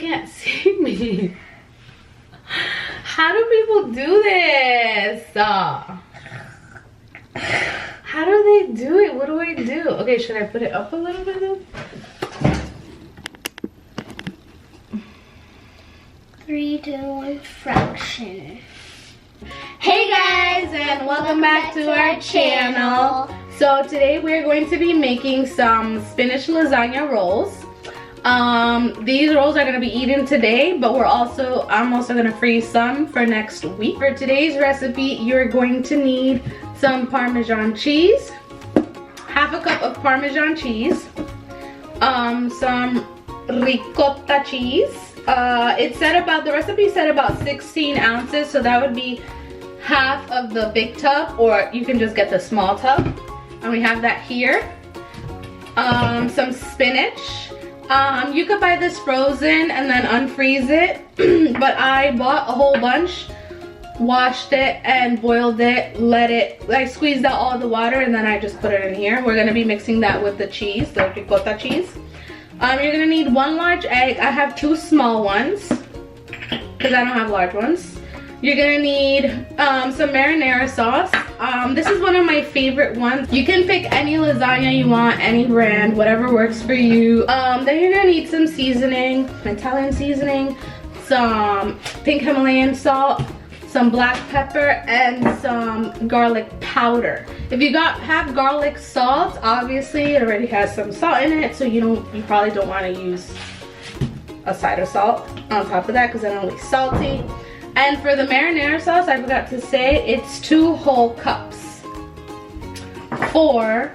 can't see me. How do people do this? How do they do it? What do I do? Okay, should I put it up a little bit though? 3 to 1 fraction. Hey guys, and welcome back to our channel. So today we're going to be making some spinach lasagna rolls. These rolls are going to be eaten today, but I'm also going to freeze some for next week. For today's recipe, you're going to need some Parmesan cheese, half a cup of Parmesan cheese, some ricotta cheese. The recipe said about 16 ounces, so that would be half of the big tub, or you can just get the small tub. And we have that here. Some spinach. You could buy this frozen and then unfreeze it, but I bought a whole bunch, washed it and boiled it, I squeezed out all the water, and then I just put it in here. We're gonna be mixing that with the cheese, the ricotta cheese. You're gonna need 1 large egg. I have 2 small ones because I don't have large ones. You're gonna need some marinara sauce. This is one of my favorite ones. You can pick any lasagna you want, any brand, whatever works for you. Then you're gonna need some seasoning, Italian seasoning, some pink Himalayan salt, some black pepper, and some garlic powder. If you have garlic salt, obviously it already has some salt in it, so you probably don't want to use a side of salt on top of that because then it'll be salty. And for the marinara sauce, I forgot to say, it's 2 whole cups for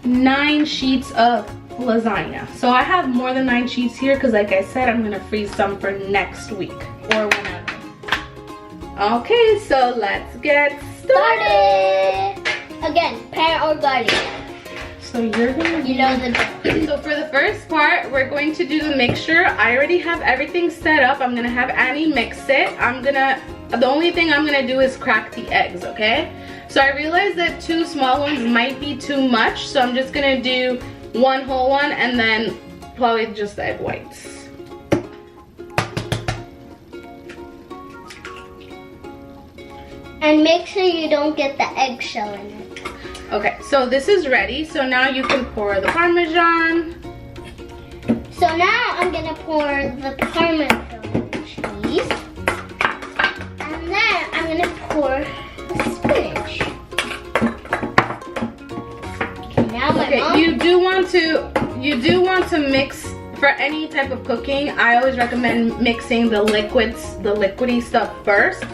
9 sheets of lasagna. So I have more than 9 sheets here because, like I said, I'm gonna freeze some for next week or whenever. Okay, so let's get started. Again, parent or guardian. So you're gonna So for the first part, we're going to do the mixture. I already have everything set up. I'm gonna have Annie mix it. The only thing I'm gonna do is crack the eggs, okay? So I realized that 2 small ones might be too much, so I'm just gonna do 1 whole one and then probably just the egg whites. And make sure you don't get the eggshell in it. Okay, so this is ready. So now you can pour the Parmesan. So now I'm gonna pour the Parmesan cheese. And then I'm gonna pour the spinach. Okay, now my mom. You do want to mix for any type of cooking. I always recommend mixing the liquidy stuff first.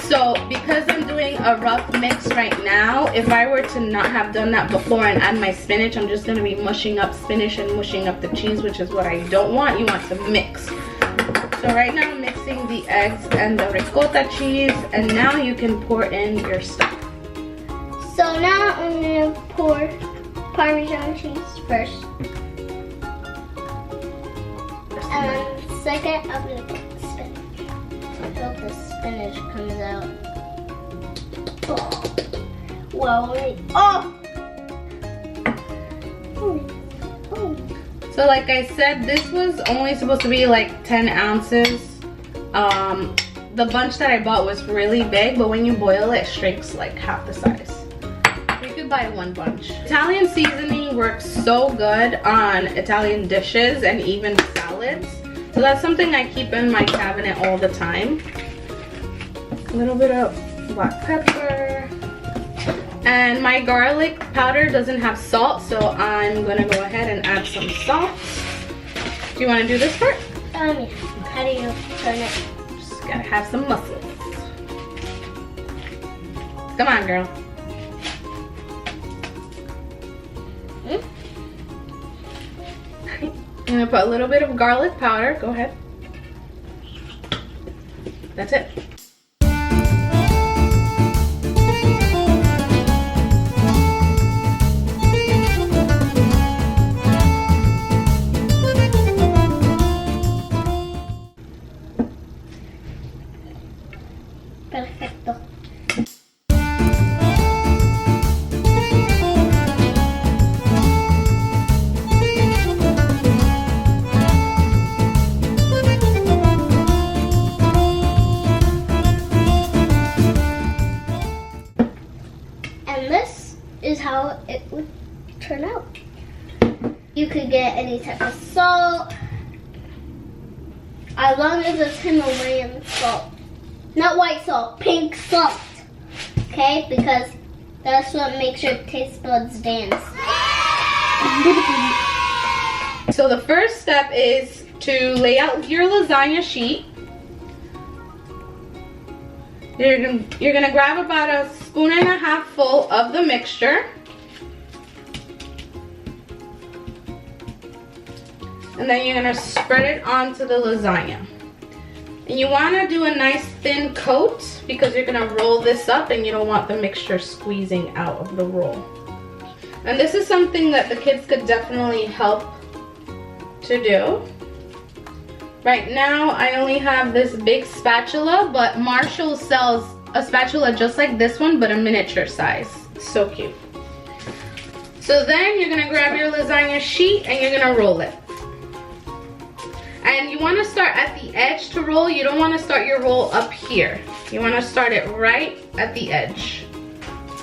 So because I'm doing a rough mix right now, if I were to not have done that before and add my spinach, I'm just going to be mushing up spinach and mushing up the cheese, which is what I don't want. You want to mix. So right now I'm mixing the eggs and the ricotta cheese, and now you can pour in your stuff. So now I'm going to pour Parmesan cheese first. And second, I'm going to put the spinach. I hope the spinach comes out. So like I said, this was only supposed to be like 10 ounces. The bunch that I bought was really big, but when you boil it, it shrinks like half the size. You could buy 1 bunch. Italian seasoning works so good on Italian dishes and even salads. So that's something I keep in my cabinet all the time. A little bit of black pepper. And my garlic powder doesn't have salt, so I'm gonna go ahead and add some salt. Do you want to do this part? Yeah. How do you turn it? Just gotta have some muscles. Come on, girl. I'm gonna put a little bit of garlic powder. Go ahead. That's it. Perfecto. turn out. You could get any type of salt, as long as it's Himalayan salt. Not white salt, pink salt. Okay, because that's what makes your taste buds dance. So the first step is to lay out your lasagna sheet. You're gonna grab about a spoon and a half full of the mixture. And then you're gonna spread it onto the lasagna. And you wanna do a nice thin coat because you're gonna roll this up and you don't want the mixture squeezing out of the roll. And this is something that the kids could definitely help to do. Right now, I only have this big spatula, but Marshall sells a spatula just like this one, but a miniature size. So cute. So then you're gonna grab your lasagna sheet and you're gonna roll it. And you wanna start at the edge to roll. You don't wanna start your roll up here. You wanna start it right at the edge.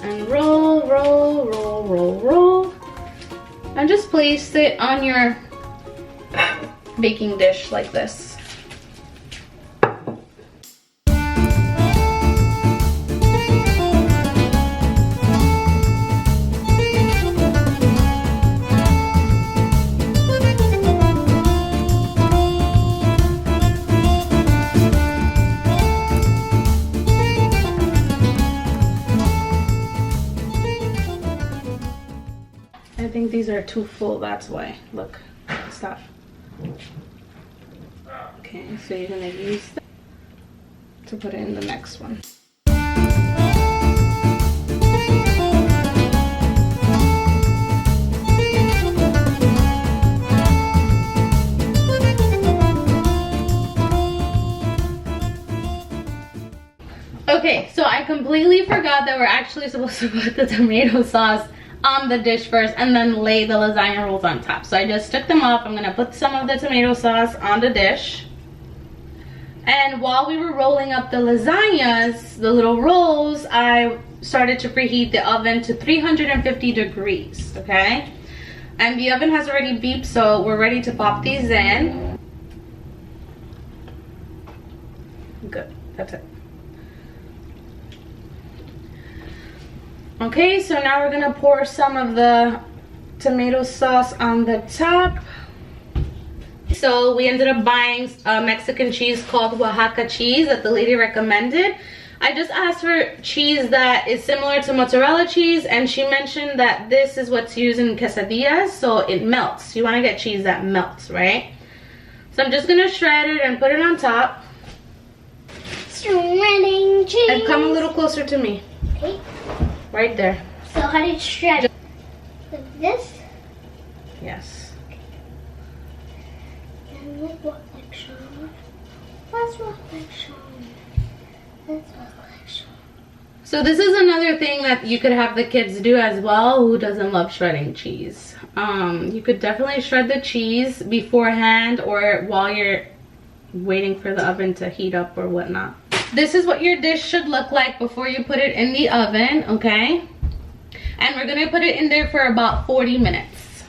And roll, roll, roll, roll, roll. And just place it on your baking dish like this. I think these are too full, that's why. Look, stop. Okay, so you're gonna use that to put it in the next one. Okay, so I completely forgot that we're actually supposed to put the tomato sauce on the dish first and then lay the lasagna rolls on top. So I just took them off. I'm gonna put some of the tomato sauce on the dish. And while we were rolling up the lasagnas, the little rolls, I started to preheat the oven to 350 degrees, okay? And the oven has already beeped, so we're ready to pop these in. Good, that's it. Okay, so now we're gonna pour some of the tomato sauce on the top. So we ended up buying a Mexican cheese called Oaxaca cheese that the lady recommended. I just asked for cheese that is similar to mozzarella cheese, and she mentioned that this is what's used in quesadillas, so it melts. You want to get cheese that melts, right? So I'm just gonna shred it and put it on top. Shredding cheese. And come a little closer to me. Okay. Right there. So how do you shred? Like this? Yes. And like reflection. What's reflection? That's reflection. So this is another thing that you could have the kids do as well who doesn't love shredding cheese. You could definitely shred the cheese beforehand or while you're waiting for the oven to heat up or whatnot. This is what your dish should look like before you put it in the oven, okay? And we're gonna put it in there for about 40 minutes.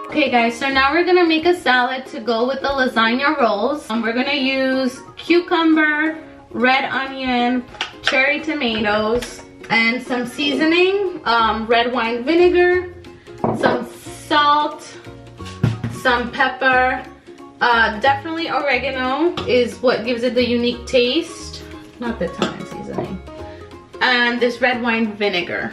Okay guys, so now we're gonna make a salad to go with the lasagna rolls. We're gonna use cucumber, red onion, cherry tomatoes, and some seasoning, red wine vinegar, some salt, some pepper, definitely oregano is what gives it the unique taste, not the thyme seasoning, and this red wine vinegar.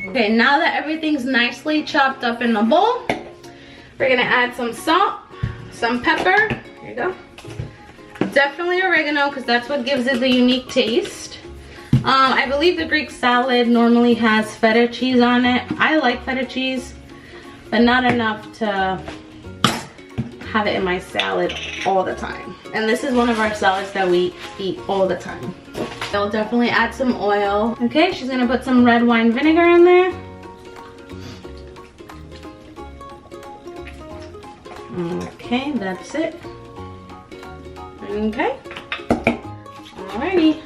Okay, now that everything's nicely chopped up in the bowl, we're gonna add some salt, some pepper, there you go, definitely oregano because that's what gives it the unique taste. I believe the Greek salad normally has feta cheese on it. I like feta cheese, but not enough to have it in my salad all the time. And this is one of our salads that we eat all the time. I'll definitely add some oil. Okay, she's gonna put some red wine vinegar in there. Okay, that's it. Okay, alrighty.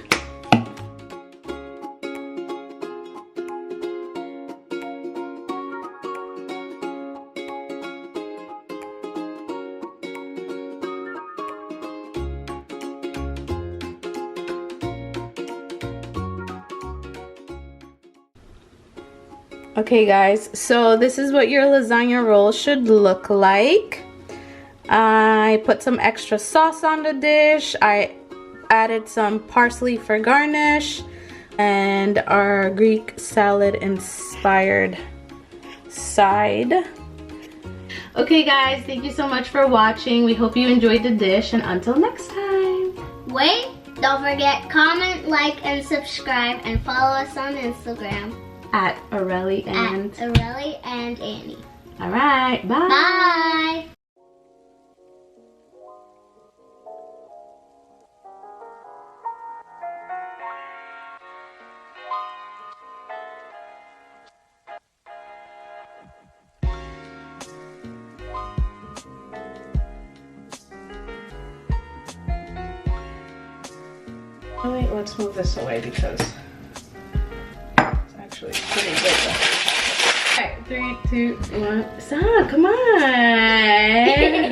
Okay guys, so this is what your lasagna roll should look like. I put some extra sauce on the dish. I added some parsley for garnish and our Greek salad inspired side. Okay guys, thank you so much for watching. We hope you enjoyed the dish, and until next time. Wait, don't forget, comment, like, and subscribe, and follow us on Instagram. At Aurelie and Annie. Alright, bye. Bye. Oh wait, let's move this away because it's actually pretty good. Alright, 3, 2, 1. Stop, come on.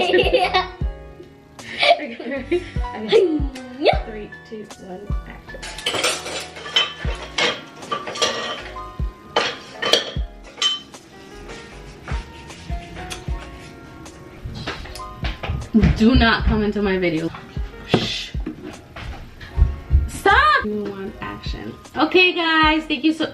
Yeah. Okay. 3, 2, 1, action. Do not come into my video. Shh. Stop! 2, 1, action. Okay guys, thank you so